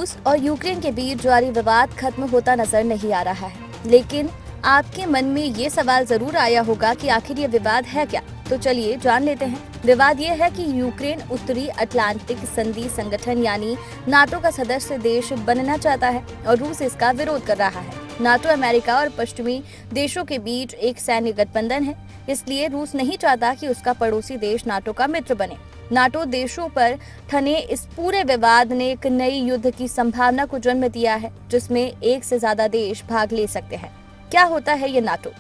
रूस और यूक्रेन के बीच जारी विवाद खत्म होता नजर नहीं आ रहा है, लेकिन आपके मन में ये सवाल जरूर आया होगा कि आखिर ये विवाद है क्या। तो चलिए जान लेते हैं। विवाद ये है कि यूक्रेन उत्तरी अटलांटिक संधि संगठन यानी नाटो का सदस्य देश बनना चाहता है और रूस इसका विरोध कर रहा है। नाटो अमेरिका और पश्चिमी देशों के बीच एक सैन्य गठबंधन है, इसलिए रूस नहीं चाहता कि उसका पड़ोसी देश नाटो का मित्र बने। नाटो देशों पर ठने इस पूरे विवाद ने एक नई युद्ध की संभावना को जन्म दिया है, जिसमें एक से ज्यादा देश भाग ले सकते हैं। क्या होता है ये नाटो?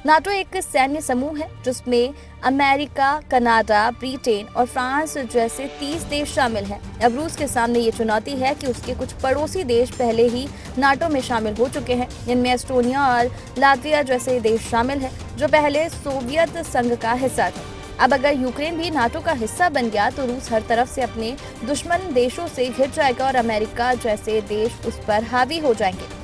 नाटो एक सैन्य समूह है जिसमें अमेरिका, कनाडा, ब्रिटेन और फ्रांस जैसे 30 देश शामिल हैं। अब रूस के सामने ये चुनौती है कि उसके कुछ पड़ोसी देश पहले ही नाटो में शामिल हो चुके हैं। इनमें एस्टोनिया और लातविया जैसे देश शामिल हैं, जो पहले सोवियत संघ का हिस्सा थे। अब अगर यूक्रेन भी नाटो का हिस्सा बन गया तो रूस हर तरफ से अपने दुश्मन देशों से घिर जाएगा और अमेरिका जैसे देश उस पर हावी हो जाएंगे।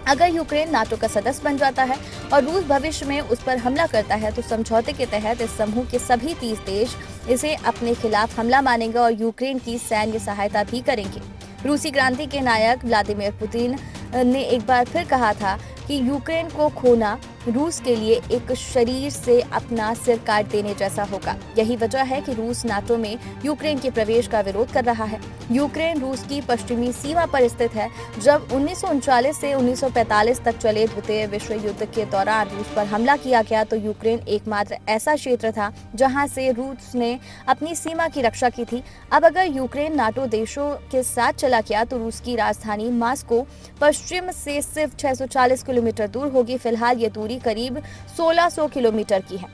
अगर यूक्रेन नाटो का सदस्य बन जाता है और रूस भविष्य में उस पर हमला करता है तो समझौते के तहत इस समूह के सभी 30 देश इसे अपने खिलाफ हमला मानेंगे और यूक्रेन की सैन्य सहायता भी करेंगे। रूसी क्रांति के नायक व्लादिमीर पुतिन ने एक बार फिर कहा था कि यूक्रेन को खोना रूस के लिए एक शरीर से अपना सिर काट देने जैसा होगा। यही वजह है कि रूस नाटो में यूक्रेन के प्रवेश का विरोध कर रहा है। यूक्रेन रूस की पश्चिमी सीमा पर स्थित है। जब 1939 से 1945 तक चले द्वितीय विश्व युद्ध के दौरान रूस पर हमला किया गया तो यूक्रेन एकमात्र ऐसा क्षेत्र था जहां से रूस ने अपनी सीमा की रक्षा की थी। अब अगर यूक्रेन नाटो देशों के साथ चला गया तो रूस की राजधानी मॉस्को पश्चिम से सिर्फ 640 किलोमीटर दूर होगी। फिलहाल ये दूरी करीब 1600 किलोमीटर की है।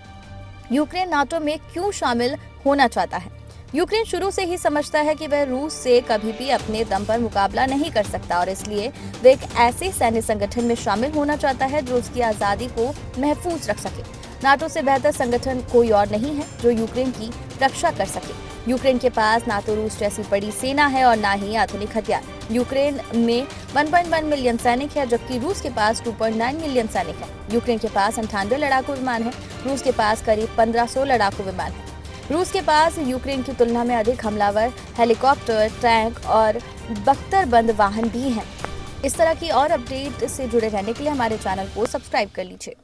यूक्रेन नाटो में क्यों शामिल होना चाहता है? यूक्रेन शुरू से ही समझता है कि वह रूस से कभी भी अपने दम पर मुकाबला नहीं कर सकता और इसलिए वह एक ऐसे सैन्य संगठन में शामिल होना चाहता है जो उसकी आजादी को महफूज रख सके। नाटो से बेहतर संगठन कोई और नहीं है जो यूक्रेन की रक्षा कर सके। यूक्रेन के पास ना तो रूस जैसी बड़ी सेना है और ना ही आधुनिक हथियार। यूक्रेन में 1.1 मिलियन सैनिक है जबकि रूस के पास 2.9 मिलियन सैनिक है। यूक्रेन के पास 98 लड़ाकू विमान है, रूस के पास करीब 1500 लड़ाकू विमान है। रूस के पास यूक्रेन की तुलना में अधिक हमलावर हेलीकॉप्टर, टैंक और बख्तरबंद वाहन भी हैं। इस तरह की और अपडेट से जुड़े रहने के लिए हमारे चैनल को सब्सक्राइब कर लीजिए।